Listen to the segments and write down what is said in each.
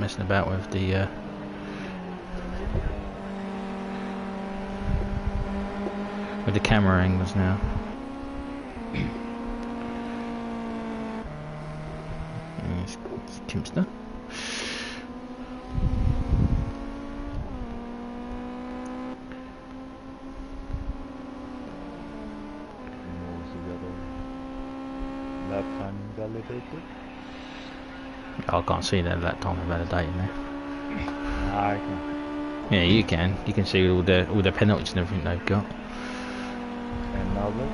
messing about with the camera angles now. It's Timster. Lap time validated? I can't see that lap time validated now. I can. Yeah, you can. You can see all the penalties and everything they've got. And now look.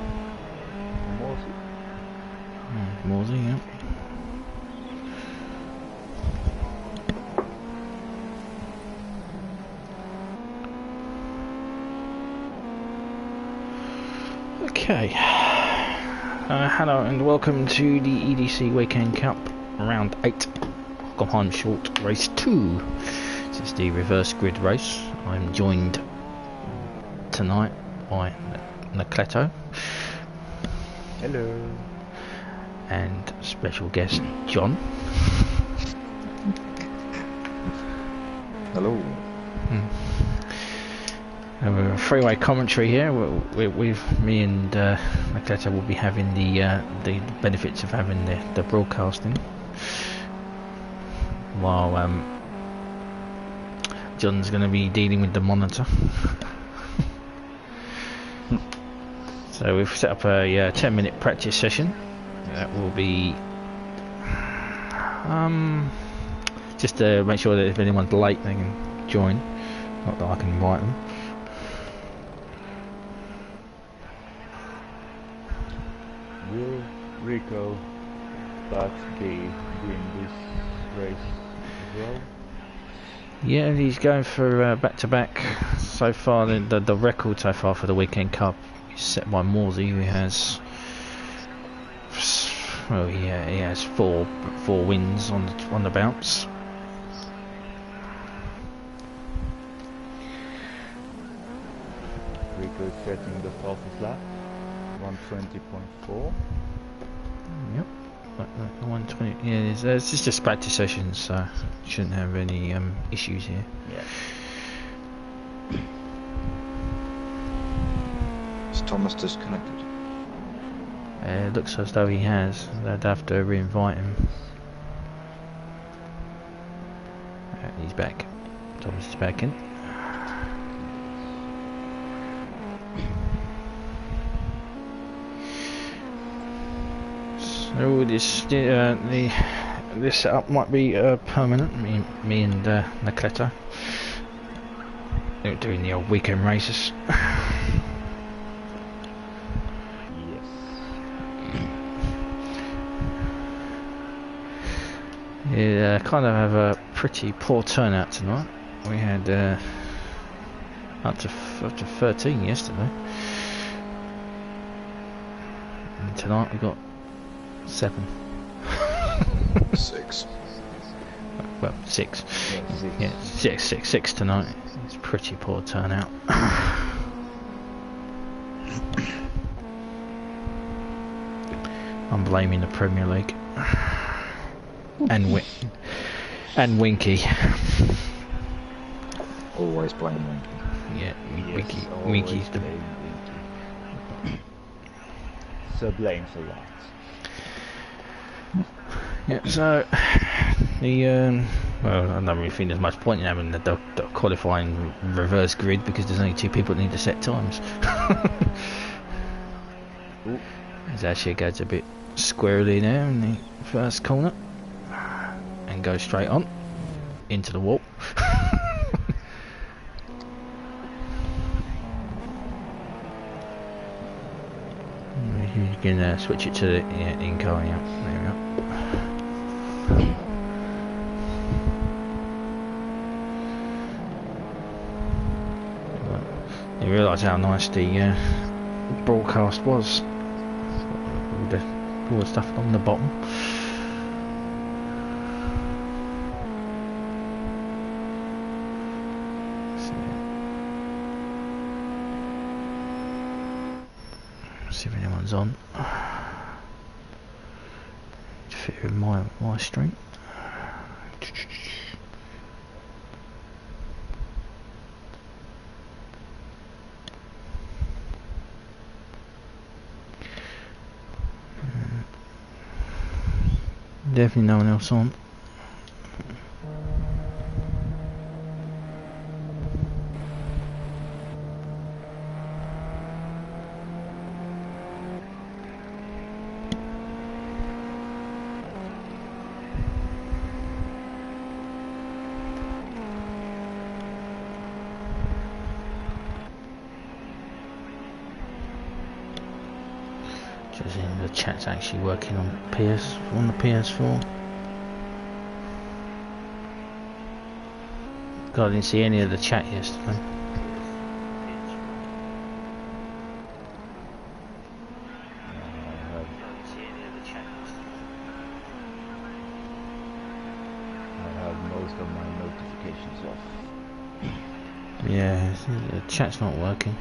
Morsey, yeah. Okay. Hello and welcome to the EDC Weekend Cup, round 8, Hockenheim Short, race 2. This is the reverse grid race. I'm joined tonight by Nakleto. Hello. And special guest John. Hello. We're a three-way commentary here. With me and Nakleto will be having the benefits of having the broadcasting, while John's going to be dealing with the monitor. So we've set up a 10-minute practice session. That will be just to make sure that if anyone's late they can join, not that I can invite them. Will Rico start doing this race as well? Yeah, he's going for back-to-back so far. The record so far for the Weekend Cup is set by Morsey, who has he has four wins on the bounce. Rico is setting the fastest lap, 120.4. Yep, 120. Yeah, it's just practice sessions, so shouldn't have any issues here. Yeah. Is Thomas disconnected? It looks as though he has. They'd have to re-invite him. He's back. Thomas is back in. So this setup might be permanent. Me and Nakleto. They're doing the old weekend races. Yeah, kind of have a pretty poor turnout tonight. We had up to 13 yesterday, and tonight we got 7. 6. Well, 6. Yeah, 6 tonight. It's pretty poor turnout. I'm blaming the Premier League. And Winky. Always blame Winky. Yeah, Yes, Winky's the. So blames a lot. Yeah, so the well, I don't really think there's much point in having the qualifying reverse grid because there's only 2 people that need to set times. As Ashia goes a bit squirrely now in the first corner. And go straight on into the wall. You can switch it to the in-car. Yeah, there we go. You realise how nice the broadcast was. All the stuff on the bottom. See if anyone's on. To fit in my stream. definitely no one else on. Just in the chat's actually working on the PS4. God, I didn't see any of the chat yesterday. I have most of my notifications off. Yeah, the chat's not working.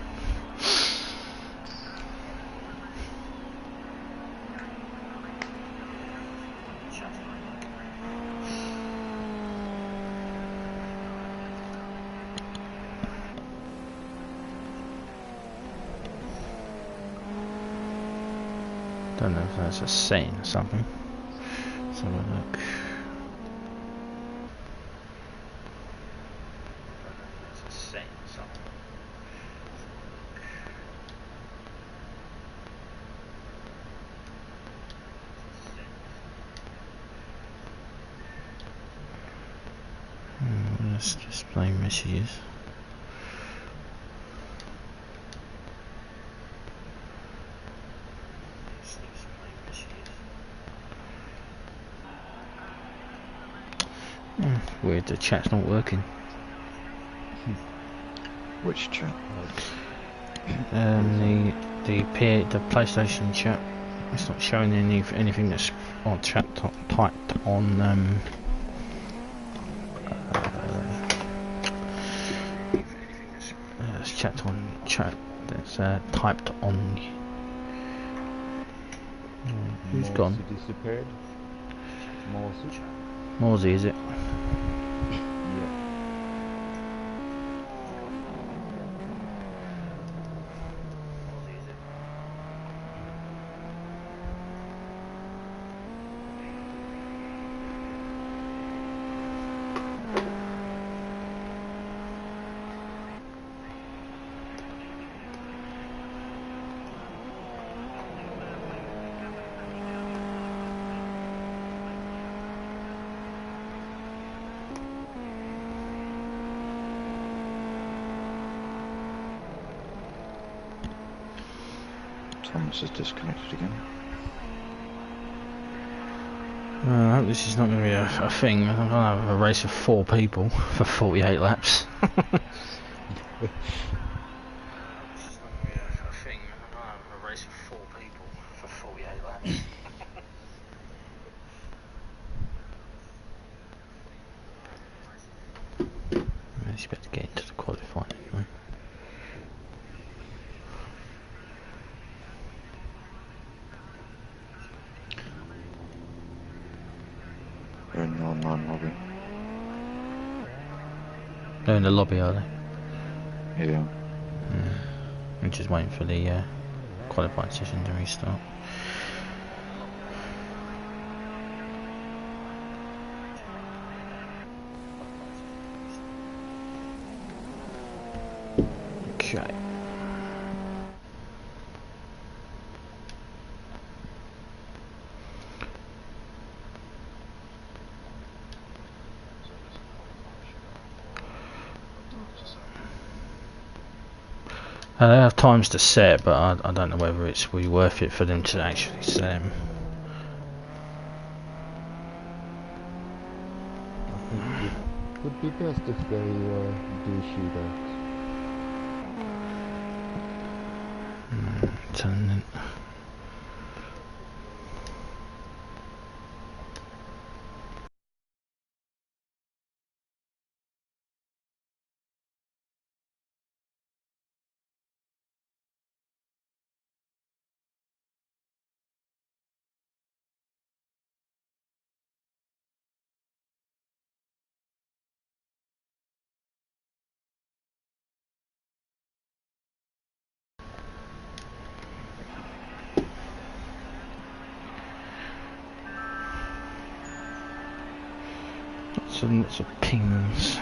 Don't know if that's a setting or something. Let's have a look. Let's display messages. Weird, the chat's not working. Which chat? The PlayStation chat. It's not showing anything that's on chat typed on. It's chat on chat that's typed on. Who's gone? Morsey disappeared. Morsey? Morsey, is it? Yeah. Thomas is disconnected again. I hope this is not going to be a thing. I'm going to have a race of 4 people for 48 laps. I expect to get into the qualifying anyway. They're in the online lobby. They're in the lobby, are they? Yeah. I'm just waiting for the qualifying session to restart. Okay. They have times to set, but I don't know whether it's really worth it for them to actually set them. I think it would be best if they do shootouts. Telling them. lots of pings.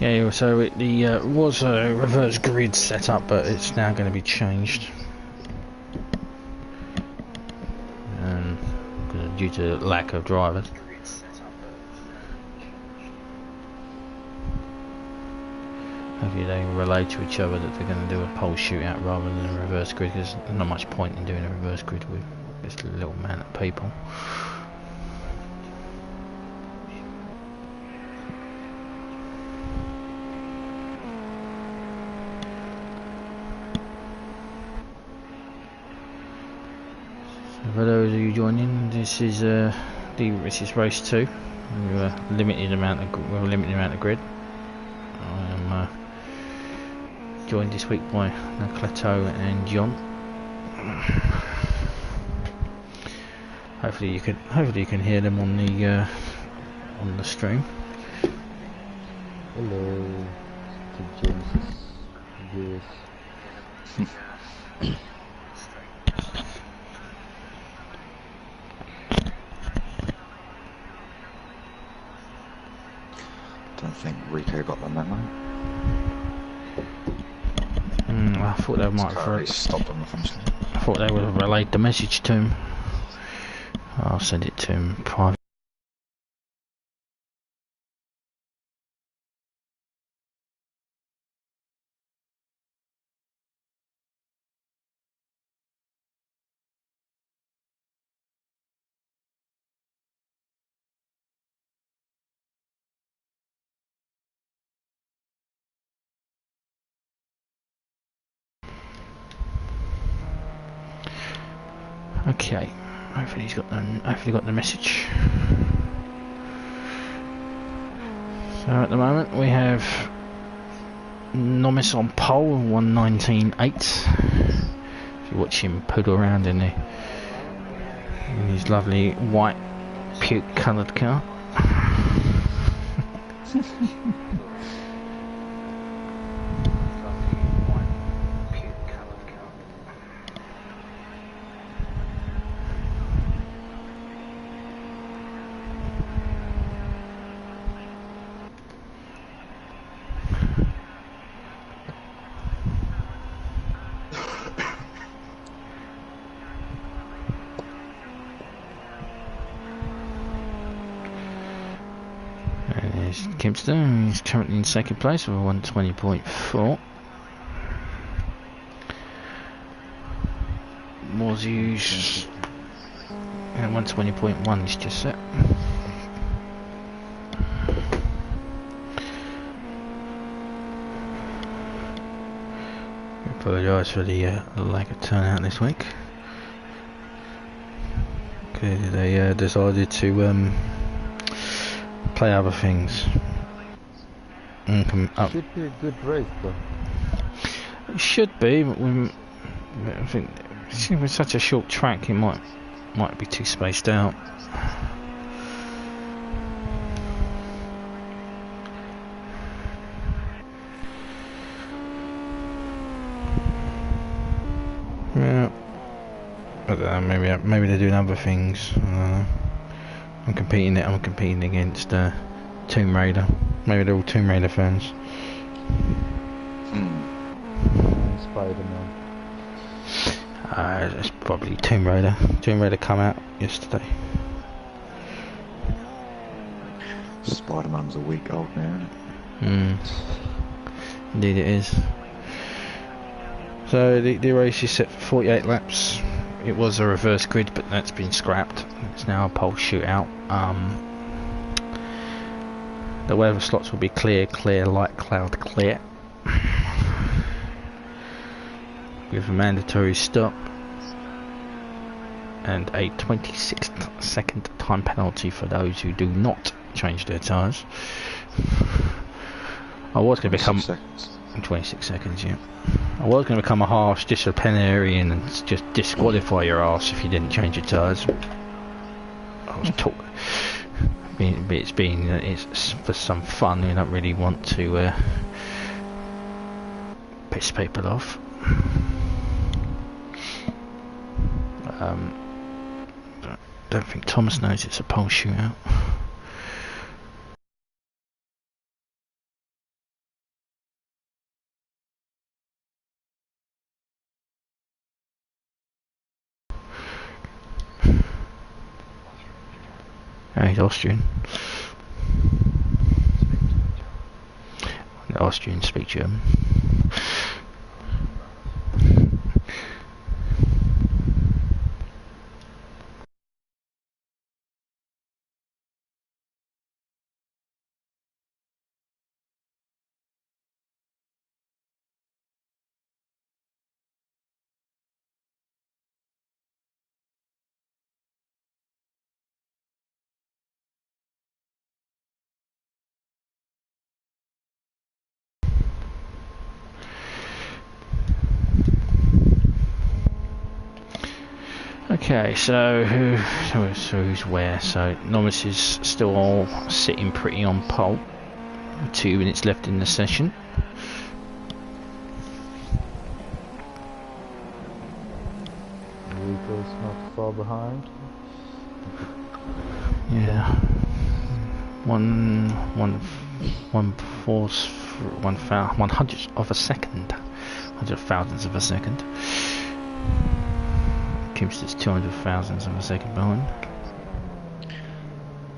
Yeah, so it was a reverse grid setup, but it's now going to be changed. Due to lack of drivers. Hopefully they relate to each other that they're going to do a pole shootout rather than a reverse grid, because there's not much point in doing a reverse grid with this little amount of people. For those of you joining, this is race 2. We're a limited amount of grid. I am joined this week by Clateau and John. Hopefully you can hear them on the stream. Hello to James's viewers. Don't think Rico got the memo. I thought they might have stopped on the finish line. I thought they would have relayed the message to him. I'll send it to him privately. Okay, hopefully he's got the message. So at the moment we have Nomis on pole, 1:19.8. If you watch him poodle around in his lovely white puke coloured car. Kimpster, he's currently in second place with a 1:20.4. Morzius and 1:20.1 is just set. I apologise for the lack of turnout this week. Clearly they decided to play other things. Should be a good race though. It should be, but I think with such a short track it might be too spaced out. Yeah, I don't know, maybe they're doing other things. I'm competing against Tomb Raider. Maybe they're all Tomb Raider fans. Spider-Man. It's probably Tomb Raider. Tomb Raider come out yesterday. Spider-Man's a week old now, isn't it? Indeed it is. So the race is set for 48 laps. It was a reverse grid, but that's been scrapped. It's now a pole shootout. The weather slots will be clear, light cloud, clear. With a mandatory stop and a 26-second time penalty for those who do not change their tyres. I was going to become 26 seconds, yeah. I was going to become a harsh disciplinarian and just disqualify your ass if you didn't change your tyres. I was talking. It's for some fun. You don't really want to piss people off. Don't think Thomas knows it's a pole shootout. Oh, he's Austrian. The Austrians speak German. Okay, so who's where? So Novice is still all sitting pretty on pole. 2 minutes left in the session. Rico's not far behind. Yeah. One hundredth of a second. 100 thousandths of a second. Kimster's 200 thousandths of a second behind.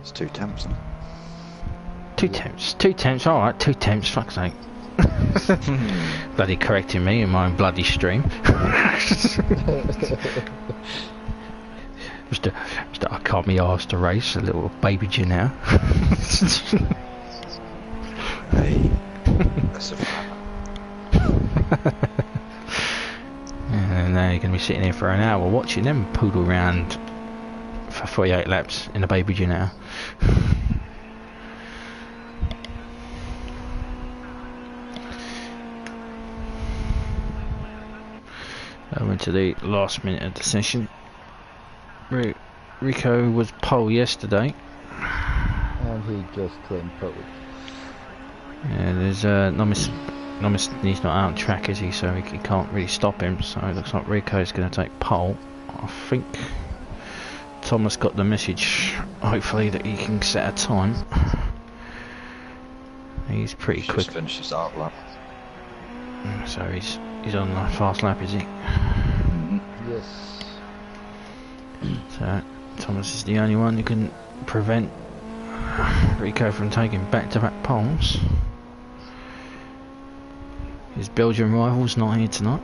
It's 2 temps. Then. 2 temps. 2 temps. All right. 2 temps. Fuck's sake. Bloody correcting me in my own bloody stream. Mr. I can't be asked to race a little baby now. Hey, that's a fact. And now you're going to be sitting here for an hour watching them poodle around for 48 laps in a baby now. Over to the last minute of the session. Rico was pole yesterday. And he just claimed pole. Yeah, there's Nomis he's not out on track, is he? So he can't really stop him. So it looks like Rico's going to take pole. I think Thomas got the message, hopefully, that he can set a time. He's pretty quick. Just finished his art lap. So he's on the fast lap, is he? Yes. So Thomas is the only one who can prevent Rico from taking back-to-back poles. His Belgian rival's not here tonight.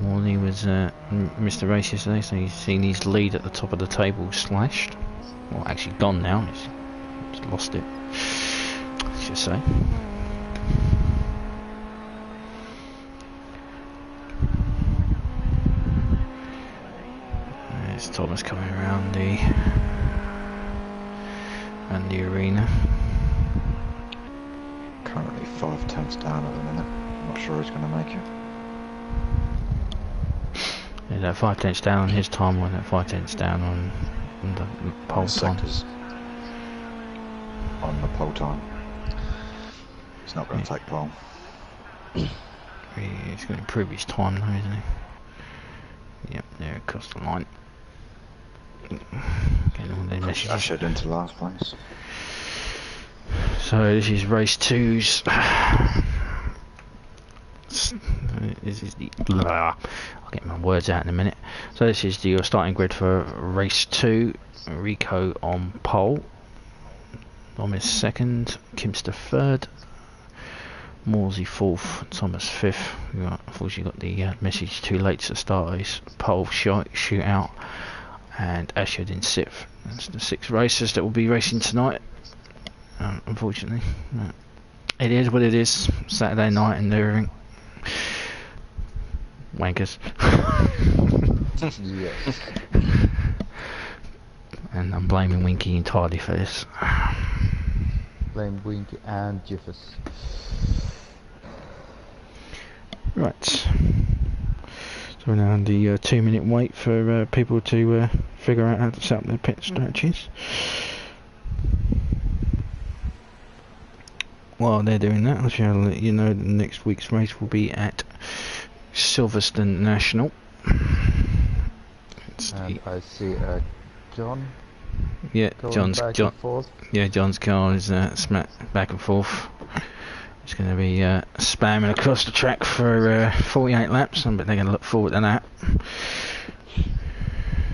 Morley was Mr. Race yesterday, so he's seen his lead at the top of the table slashed. Well, actually gone now. He's lost it, I should say. There's Thomas coming around the arena. Currently 5 tenths down at the minute. I'm not sure he's going to make it. Is that 5 tenths down on his time, or that 5 tenths down on the pole time? On the pole time. He's not going to take pole. He's going to improve his time though, isn't he? Yep, there across the line. Getting all the messages. Ushered into last place. So this is race 2's. This is the. I'll get my words out in a minute. So this is your starting grid for race 2. Rico on pole. Dom is second. Kimster third. Morsey fourth. Thomas fifth. Unfortunately got the message too late to start his pole shootout. And Ashford in sixth. That's the 6 racers that will be racing tonight. Unfortunately, it is what it is. Saturday night in Nürburgring. Wankers. Yes. And I'm blaming Winky entirely for this. Blame Winky and Jiffers. Right. So we're now on the 2-minute wait for people to figure out how to set up their pit strategies. While they're doing that, I shall let you know that next week's race will be at Silverstone National. And I see John. Yeah, John's John. Yeah, John's car is smack back and forth. It's going to be spamming across the track for 48 laps, but they're going to look forward to that.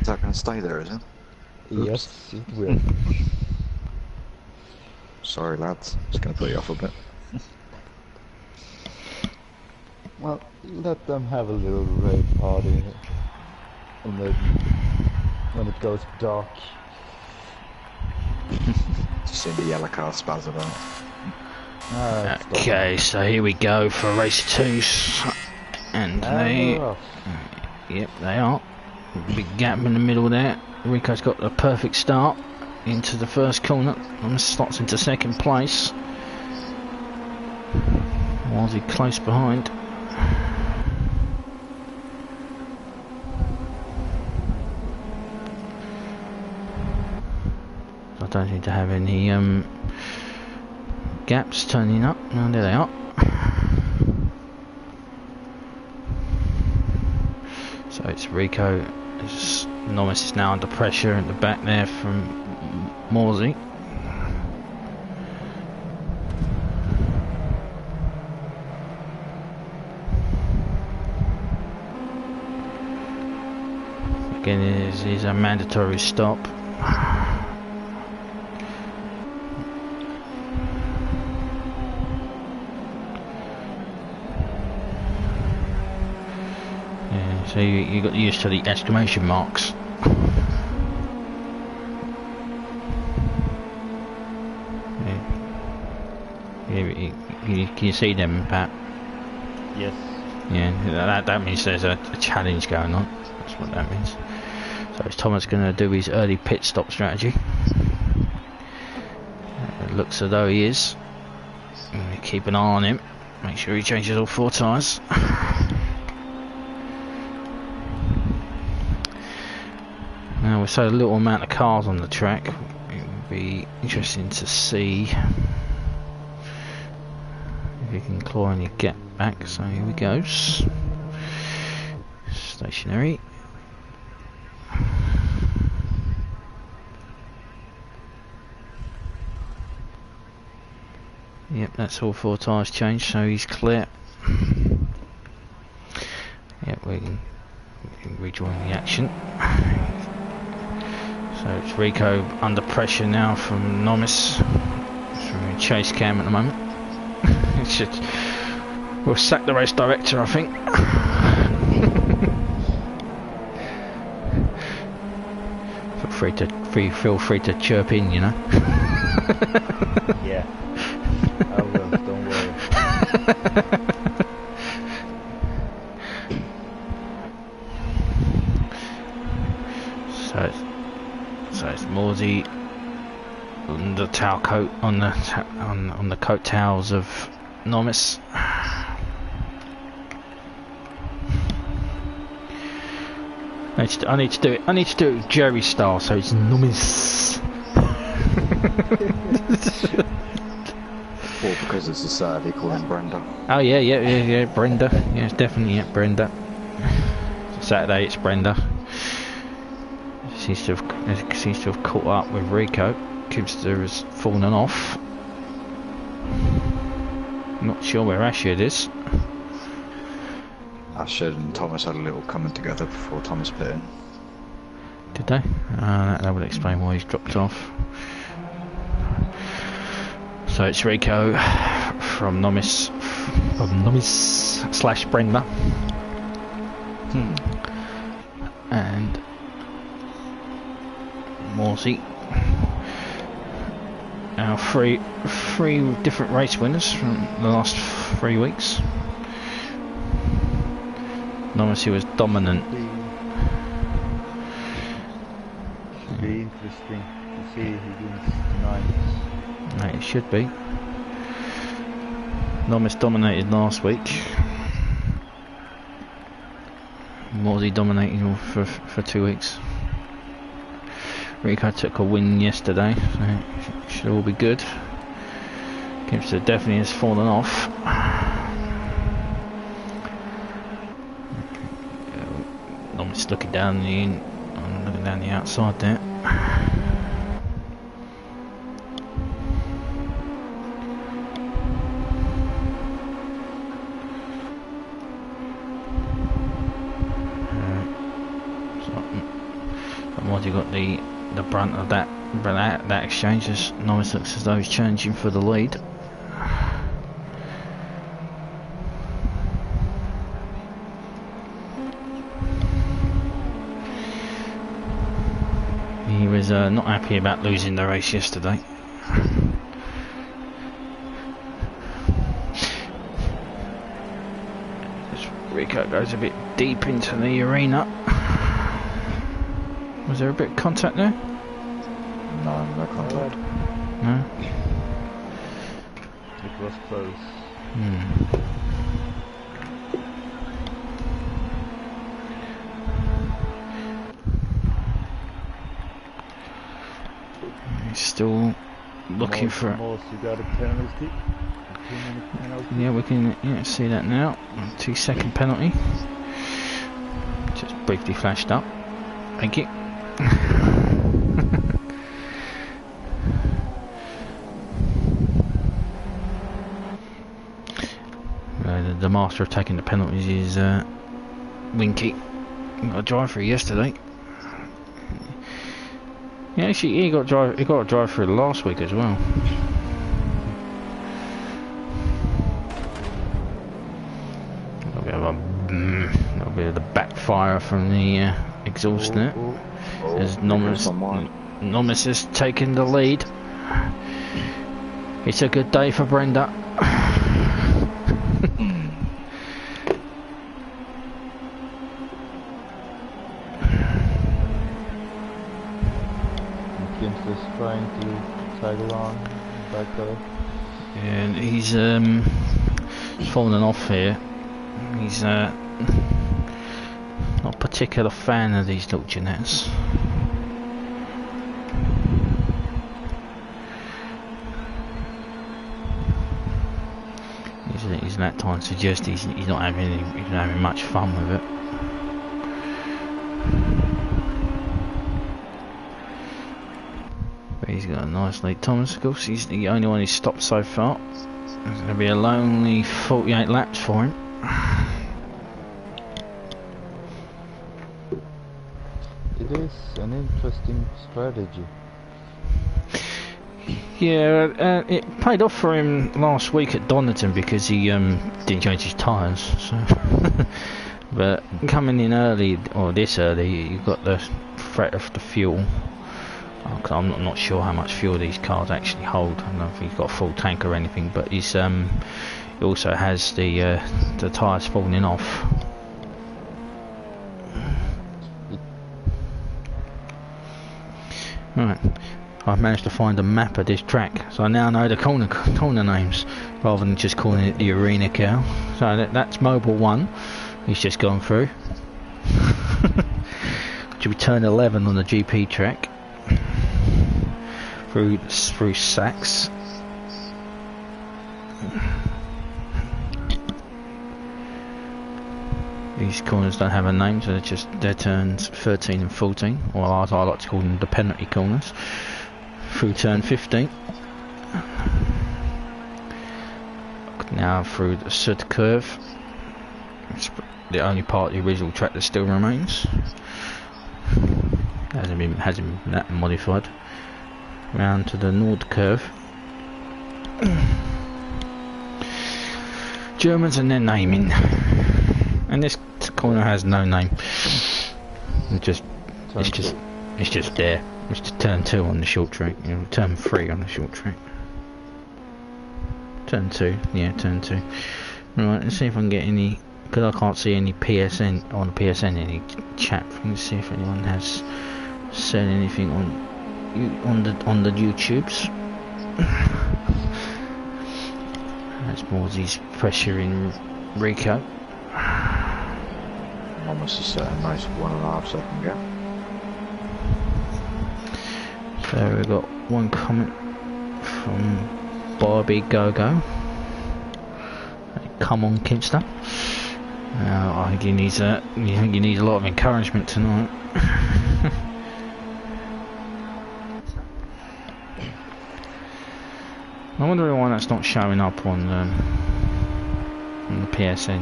Is that going to stay there, is it? Yes, it will. Sorry, lads. Just going to put you off a bit. Well, let them have a little rave party, and then when it goes dark. Just seeing the yellow car spaz about. Okay, so here we go for race 2, and yep, they are. Big gap in the middle there. Rico's got a perfect start into the first corner, and slots into second place. Was he close behind? I don't seem to have any gaps turning up. Oh, there they are. So it's Rico. Nomis is now under pressure at the back there from Morsey. Again, it is a mandatory stop. So you got used to the exclamation marks. Can you see them, Pat? Yes. Yeah, that means there's a challenge going on. That's what that means. So is Thomas going to do his early pit stop strategy? It looks as though he is. Keep an eye on him. Make sure he changes all 4 tyres. Now with so little amount of cars on the track, it would be interesting to see if you can claw any gap back. So here we go. Stationary. Yep, that's all 4 tyres changed, so he's clear. Yep, we can rejoin the action. So it's Rico under pressure now from Nomis. From chase cam at the moment. We'll sack the race director, I think. Feel free to chirp in, you know. Yeah. I will, don't worry. So it's Morsey on the tail coat on the coat tails of Nomis. I need to do it Jerry style, so it's Nomis. Or because it's a Saturday, call him Brenda. Oh yeah, Brenda. Yeah, it's definitely Brenda. Saturday it's Brenda. Seems to have caught up with Rico. Kibster has fallen off. Not sure where Ashford is. Ashford and Thomas had a little coming together before Thomas pit in. Did they? That would explain why he's dropped off. So it's Rico from Nomis / Brenda. And Morsey. Now three different race winners from the last 3 weeks. Nomis was dominant. Should be interesting to see who wins tonight. It should be. Nomis dominated last week. Morsey dominating for 2 weeks. Rico took a win yesterday, so it should all be good. Gibbs definitely has fallen off. I'm just looking down the outside there. You got the brunt of that exchange. As Norris looks as though he's changing for the lead. He was not happy about losing the race yesterday. Rico goes a bit deep into the arena. Was there a bit of contact there? No, no contact. No? It was close. He's still looking for it. You got a penalty? 2-minute penalty? Yeah, we can see that now. 2-second penalty. Just briefly flashed up. Thank you. The master of taking the penalties is Winky. He got a drive through yesterday. Yeah, actually, he got a drive through last week as well. A little bit of the backfire from the exhaust there. As Nomis has taken the lead. It's a good day for Brenda. Kim's just trying to tag along back there. And he's fallen off here. He's not a particular fan of these little Jeanettes. He's that time suggest he's not having much fun with it. But he's got a nice lead. Thomas, of course, he's the only one who's stopped so far. It's going to be a lonely 48 laps for him. It is an interesting strategy. Yeah, it paid off for him last week at Donington because he didn't change his tyres. So but coming in early, or this early, you've got the threat of the fuel. I'm not sure how much fuel these cars actually hold. I don't know if he's got a full tank or anything, but he also has the tyres falling off. Right. I've managed to find a map of this track, so I now know the corner names, rather than just calling it the Arena Cow. So that's Mobile 1, he's just gone through. Which will be turn 11 on the GP track. Through Sachs. These corners don't have a name, so they're turns 13 and 14, or as I like to call them, the penalty corners. Through turn 15. Now through the Sud curve. It's the only part of the original track that still remains. Hasn't been that modified. Round to the Nord curve. Germans and their naming. And this corner has no name. It's just there. It's just turn 2 on the short track, turn 3 on the short track. Turn 2, yeah, turn 2. Right, let's see if I can get any, because I can't see any PSN, on PSN, any chat. Let's see if anyone has said anything on the YouTubes. That's Morsey's pressuring Rico. Almost a certain nice 1.5 second gap. So we've got one comment from Barbie Go-Go. Come on, Kimster. I think he needs a lot of encouragement tonight. I wonder why that's not showing up on the PSN.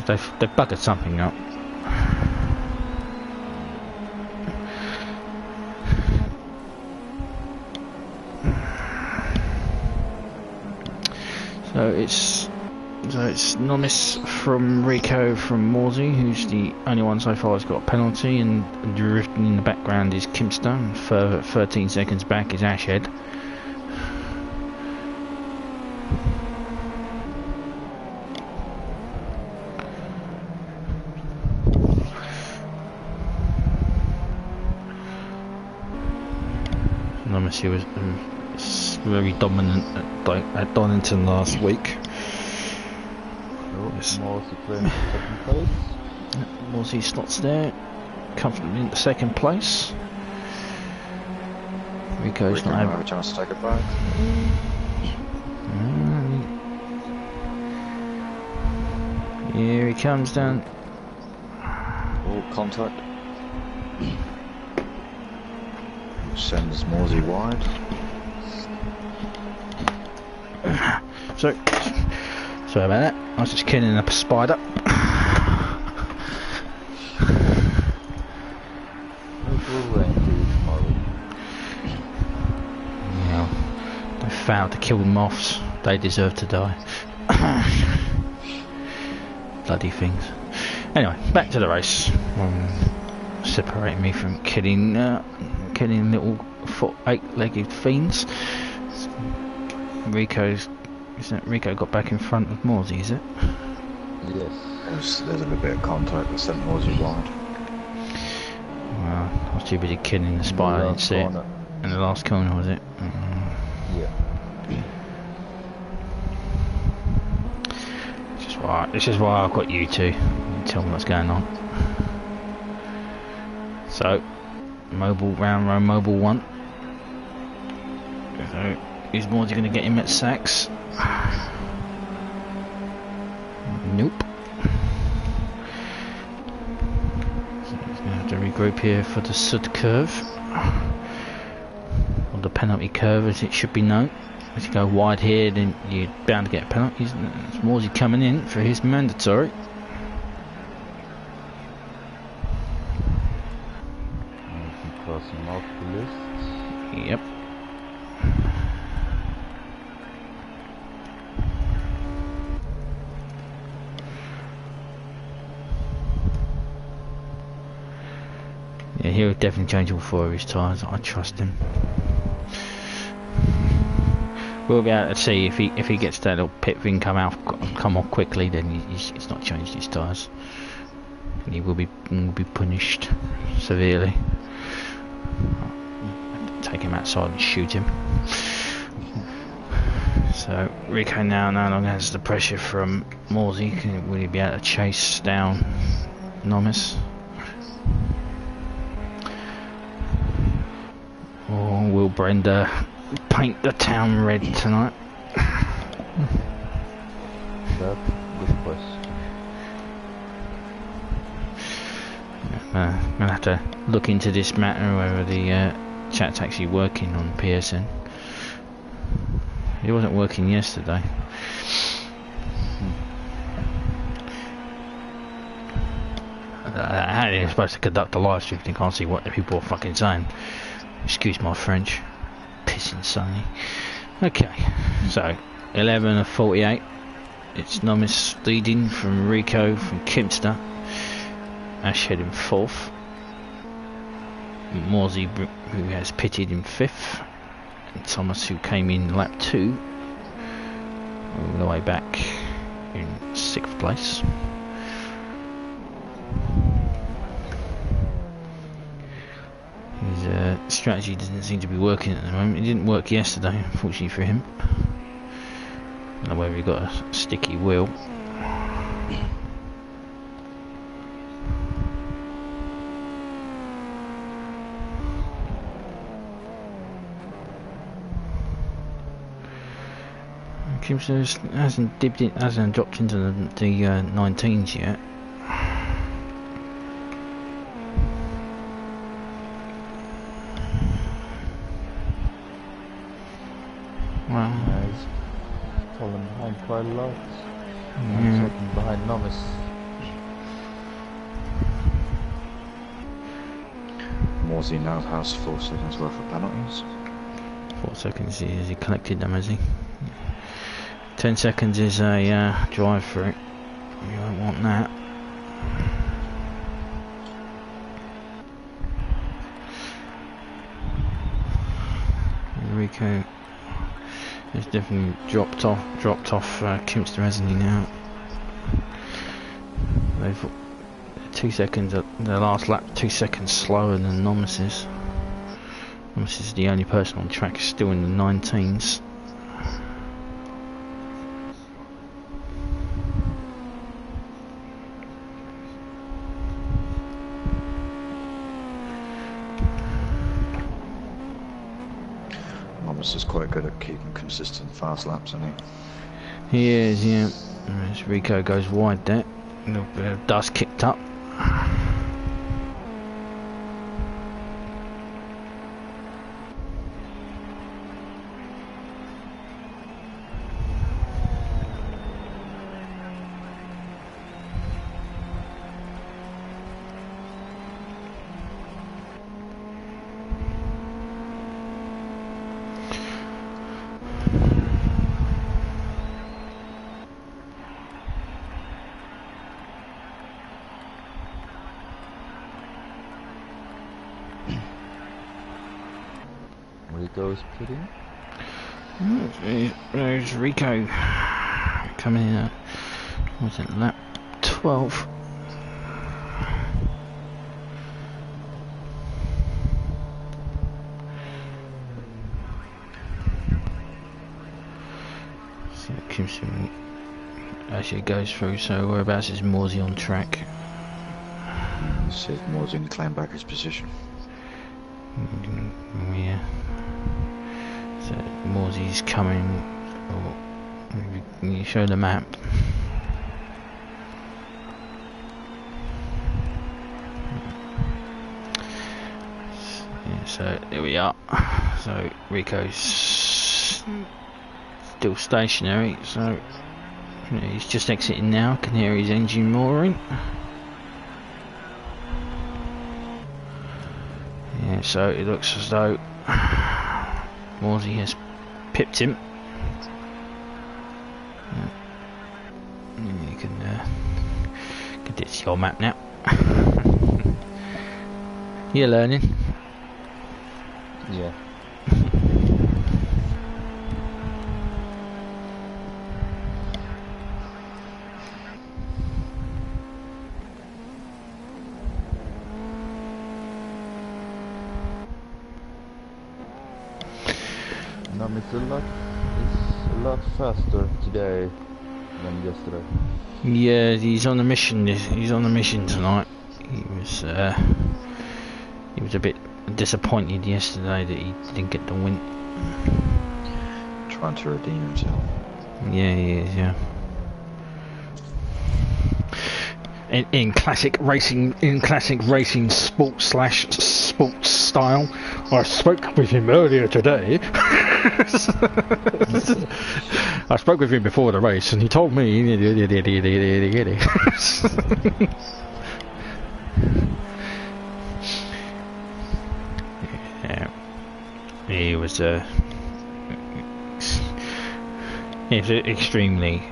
They've buggered something up. So it's Nomis from Rico from Morsey, who's the only one so far who's got a penalty, and drifting in the background is Kimster, and further 13 seconds back is Ashhead. Nomis was very dominant at Donington last week. Morsey claims second place. Morsey slots there, comfortably into second place. Rico's not have a chance to take it back. Here he comes down. Oh, contact. Sends Morsey wide. Sorry about that. I was just killing a spider. Yeah, they failed to kill the moths. They deserve to die. Bloody things. Anyway, back to the race. Separating me from killing little eight-legged fiends. Rico got back in front of Morsey, is it? Yes. There's a little bit of contact that sent Morsey wide. Well, I was too busy killing the spider, I didn't see it. In the last corner, was it? Yeah. This is why I've got you two. You tell me what's going on. So, round mobile 1. So, is Morsey going to get him at Sachs? Nope. So he's going to have to regroup here for the Sud curve. Or the penalty curve, as it should be known. If you go wide here, then you're bound to get penalties. It's Morsey coming in for his mandatory. Crossing off the list. Yep. Yeah, he'll definitely change all 4 of his tyres. I trust him. We'll be able to see if he gets that little pit thing come off quickly. Then he's not changed his tyres. He will be punished severely. Take him outside and shoot him. So Rico now no longer has the pressure from Morsey. Will he be able to chase down Nomis? Or will Brenda paint the town red tonight? That's a good question. I'm gonna have to look into this matter, whether the chat's actually working on PSN. It wasn't working yesterday. How are you supposed to conduct a live stream if you can't see what the people are fucking saying? Excuse my French. Pissing sunny. Okay, so 11 of 48. It's Nomis leading from Rico from Kimster. Ashhead in 4th. Morsey, who has pitted in 5th. And Thomas, who came in lap 2. All the way back in 6th place. His strategy doesn't seem to be working at the moment. It didn't work yesterday, unfortunately for him. I don't know whether he got a sticky wheel. seems to hasn't dipped in, hasn't dropped into the 19s yet. Well, He's fallen behind quite a lot. yeah. Second behind Novice. Morsey now has 4 seconds worth of penalties. 4 seconds has he collected them, has he? 10 seconds is a drive for it. You don't want that. Rico has definitely dropped off Kimster, hasn't he now? They've 2 seconds at the last lap, 2 seconds slower than Novice's. Novice is the only person on track still in the 19s. Thomas is quite good at keeping consistent fast laps, isn't he? He is, yeah. As Rico goes wide there, a little bit of dust kicked up. Rico's pitting. There's Rico coming in at, what was it, lap 12. So Kimson actually goes through, so whereabouts is Morsey on track? Says Morsey can claim back his position. Yeah. So Morsey's coming. Oh, can you show the map? Yeah, so there we are. So Rico's still stationary. So yeah, he's just exiting now. Can hear his engine roaring. Yeah, so it looks as though Morsey has pipped him. You can ditch your map now. You're learning. Yeah. It's a lot faster today than yesterday. Yeah, he's on a mission. He's on a mission tonight. He was a bit disappointed yesterday that he didn't get the win. Trying to redeem himself. Yeah, he is. Yeah. In classic racing sports style, I spoke with him earlier today. I spoke with him before the race, and he told me. Yeah, he was extremely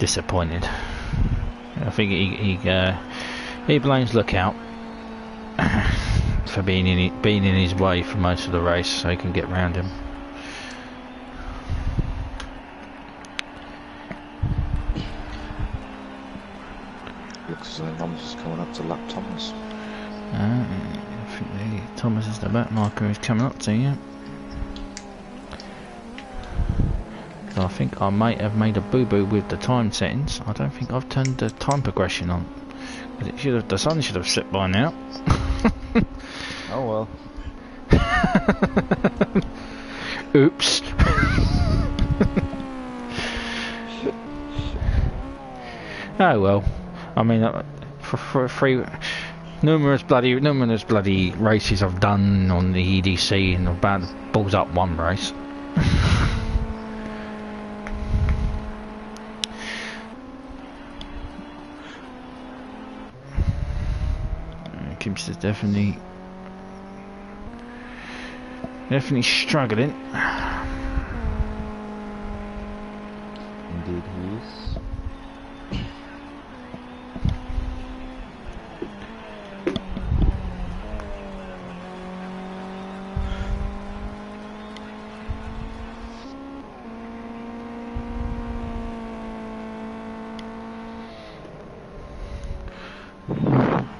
disappointed. I think he blames Lookout for being in his way for most of the race, so he can get round him. Looks as though Thomas is coming up to lap Thomas. I think Thomas is the back marker he's coming up to, yeah. So I think I might have made a boo-boo with the time settings. I don't think I've turned the time progression on. The sun should have set by now. Oh well. Oops. Oh well. I mean, for free, numerous bloody races I've done on the EDC, and about balls up one race. Kimster's definitely struggling. Indeed he is.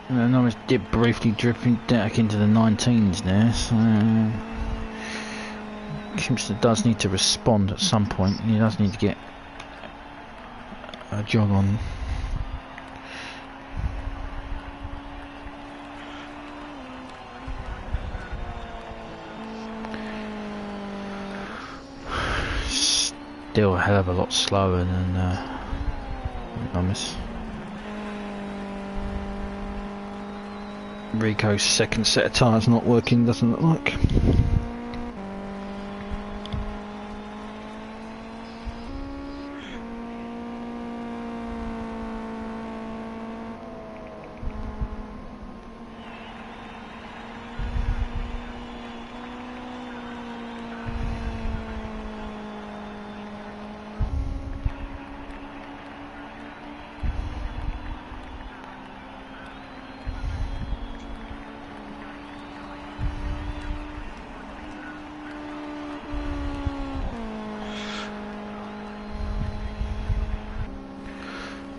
And I was briefly dripping back into the 19s there, so Kimster does need to respond at some point. He does need to get a jog on. Still a hell of a lot slower than Thomas. Rico's second set of tyres not working, doesn't look like.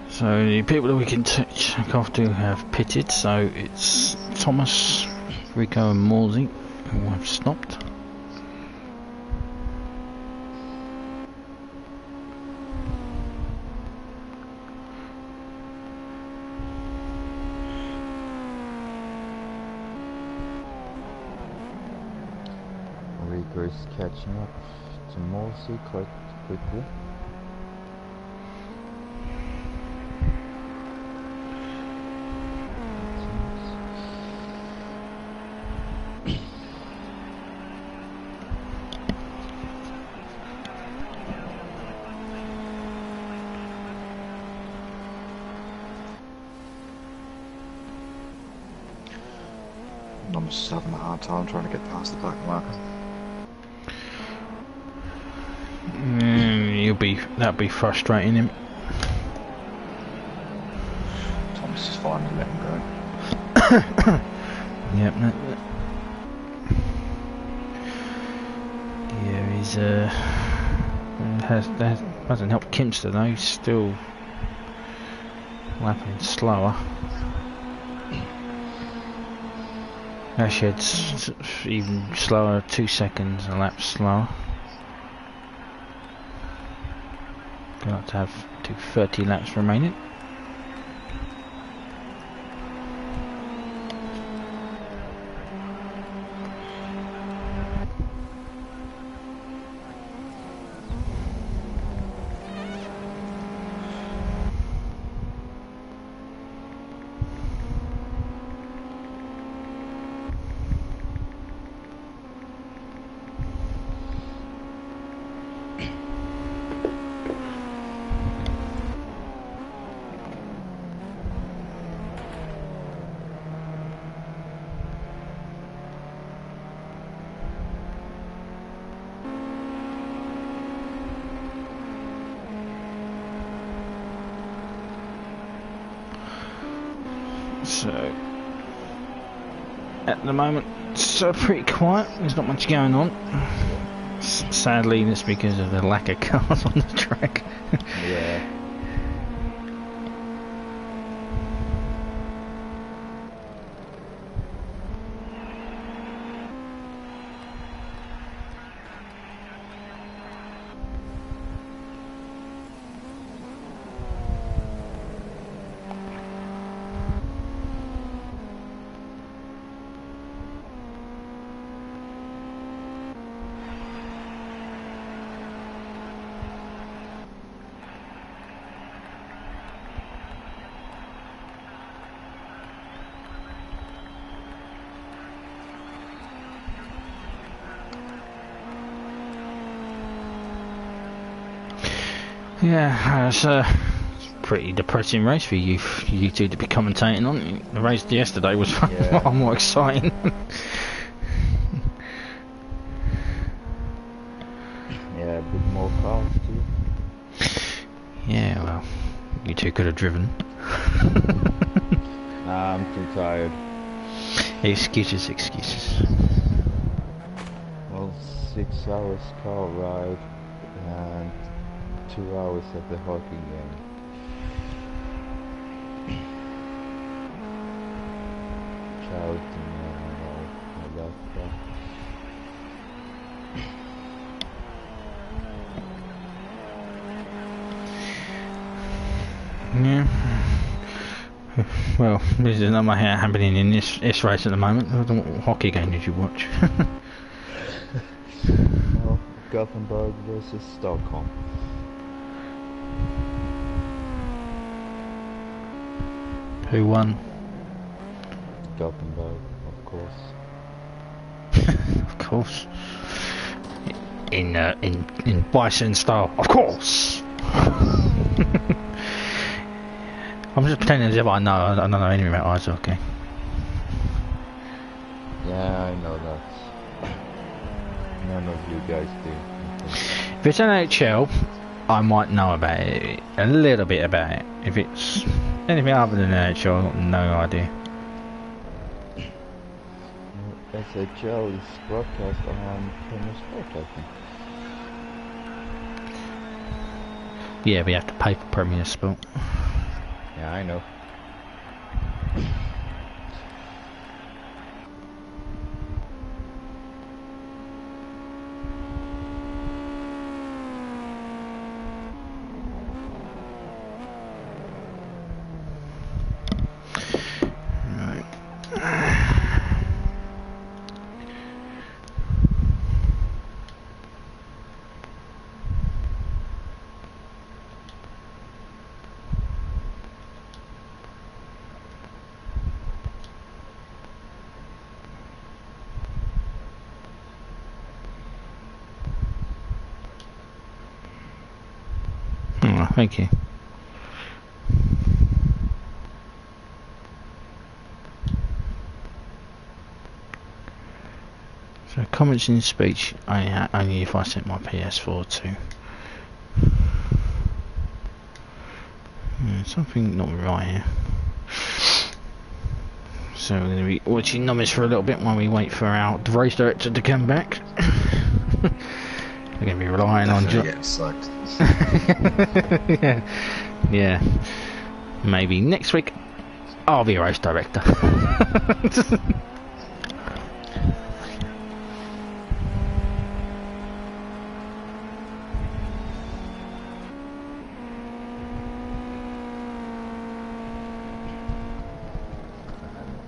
So the people that we can check off to have pitted, so it's Thomas, Rico and Morsey who have stopped. Rico is catching up to Morsey quite quickly. I'm just having a hard time trying to get past the black marker. That'll be frustrating him. Thomas is finally letting go. Yep. Yeah, he's hasn't helped Kimster though. He's still lapping slower. Actually, it's even slower, 2 seconds a lap slower. Got to have 30 laps remaining. So at the moment it's pretty quiet, there's not much going on. Sadly that's because of the lack of cars on the track. Yeah. Yeah, it's a pretty depressing race for you two to be commentating on. The race yesterday was Yeah. far more exciting. Yeah, a bit more cars too. Yeah, well, you two could have driven. Nah, I'm too tired. Excuses, excuses. Well, 6 hours car ride and 2 hours at the hockey game. Shouting and all that stuff. Yeah. Well, this is not my hair happening in this race at the moment. What hockey game did you watch? Well, Gothenburg versus Stockholm. Who won? Gothenburg, of course. Of course. In Bison style, of course. I'm just pretending as if I don't know anything about ice hockey. Yeah, I know that. None of you guys do. If it's NHL, I might know about it, a little bit about it. If it's anything other than NHL, I've got no idea. SHL is broadcast on Premier Sport, I think. Yeah, we have to pay for Premier Sport. Yeah, I know. Oh, thank you. So comments in speech, only if I set my PS4 to. Something not right here. So we're going to be watching numbers for a little bit while we wait for the race director to come back. We're going to be relying on getting sucked. yeah. Maybe next week I'll be a race director.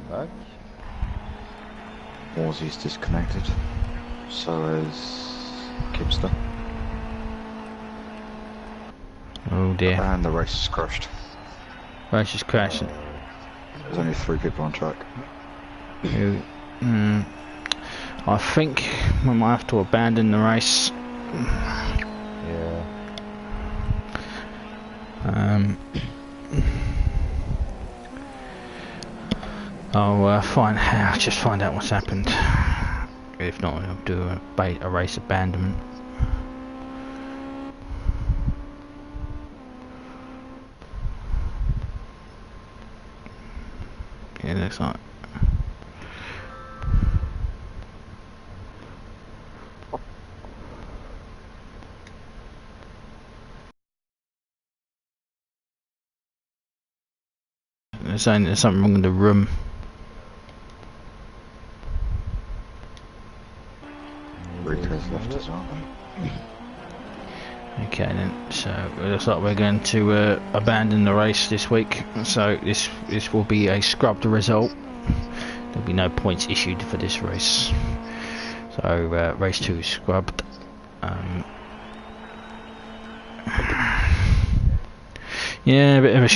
Back. Morsey's disconnected. So is Kipster. Oh dear. And the race is crashed. Race is crashing. There's only 3 people on track. I think we might have to abandon the race. Yeah. I'll just find out what's happened. If not, I'll do a race abandonment. Yeah, looks like. They're saying there's something wrong in the room. Rico's left as well. Okay then, so it looks like we're going to abandon the race this week. So this will be a scrubbed result. There'll be no points issued for this race. So race 2 is scrubbed. Yeah, a bit of a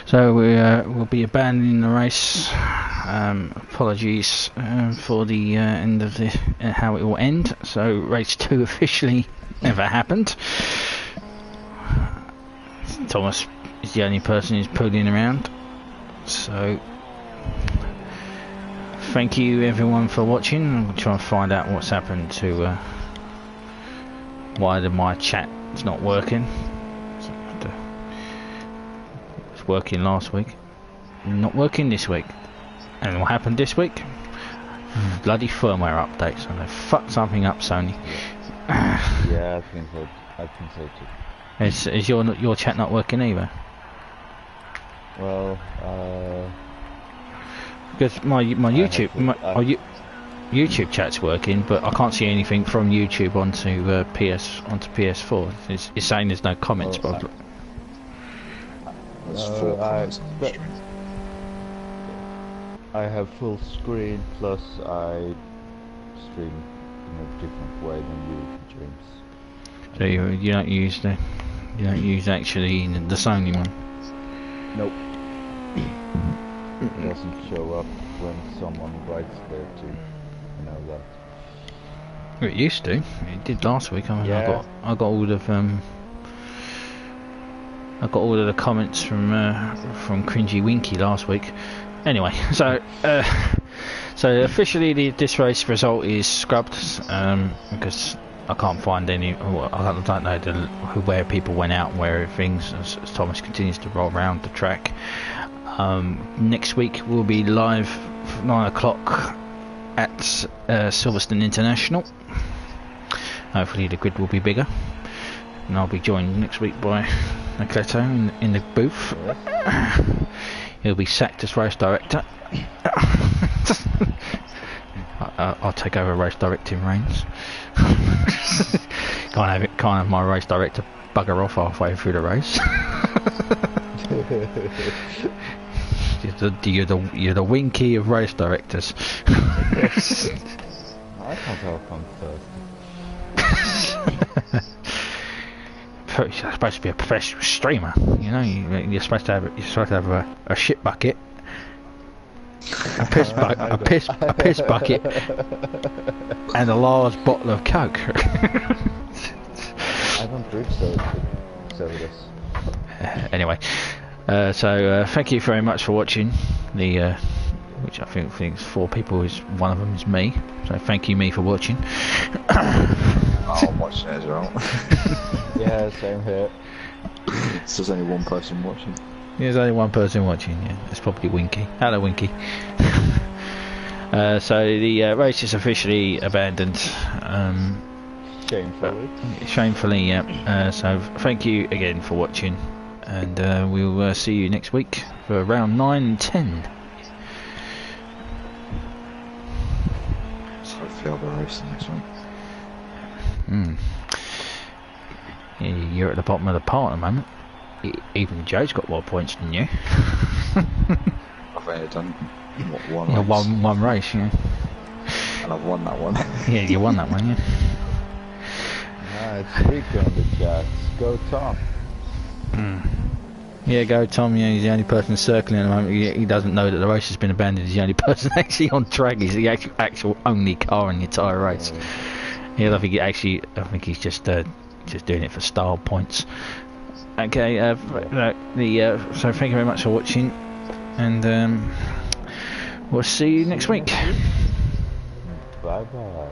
So we will be abandoning the race. Apologies for the end of the how it will end. So race 2 officially never happened. Thomas is the only person who's pulling around. So thank you everyone for watching. I'll try and find out what's happened to why my chat is not working. It was working last week, not working this week. And what happened this week? Bloody firmware updates, and they fucked something up, Sony. Yeah, I think so too. Is your chat not working either? Well, because my YouTube YouTube chat's working, but I can't see anything from YouTube onto PS4. It's saying there's no comments, but There's 4 comments on the stream. I have full screen, plus I stream in a different way than you, James. so you don't use actually the Sony one. Nope. It doesn't show up when someone writes there too. You know that. It used to. It did last week. I mean, Yeah. I got all of the comments from Cringy Winky last week. Anyway, so officially this race result is scrubbed because I can't find any. I don't know where people went out and where things as Thomas continues to roll around the track. Next week we'll be live 9 o'clock at Silverstone International. Hopefully the grid will be bigger, and I'll be joined next week by Nakleto in the booth. He'll be sacked as race director. I'll take over race directing reins. Can't have my race director bugger off halfway through the race. You're the Winky of race directors. I can't help on Thursday. You're supposed to be a professional streamer, you know. You're supposed to have a shit bucket, a piss bucket, and a large bottle of Coke. I don't drink sodas. Anyway, so thank you very much for watching the. Which I think is 4 people. Is one of them is me. So thank you, me, for watching. I'm watching it as well. Yeah, same here. So there's only one person watching. There's only one person watching, yeah. It's probably Winky. Hello, Winky. So the race is officially abandoned. Shamefully. Shamefully, yeah. So thank you again for watching. And we'll see you next week for round 9 and 10. So hopefully I'll be racing next week. Yeah, you're at the bottom of the pile at the moment. Even Joe's got more points than you. I've only done one race. One race, yeah. And I've won that one. Yeah, you won that one, yeah. It's weak on the chats. Go Tom. Yeah, go Tom. Yeah, he's the only person circling at the moment. He doesn't know that the race has been abandoned. He's the only person actually on track. He's the actual only car in the entire race. Yeah, I think he's just doing it for style points. Okay, so thank you very much for watching, and we'll see you next week. Bye bye.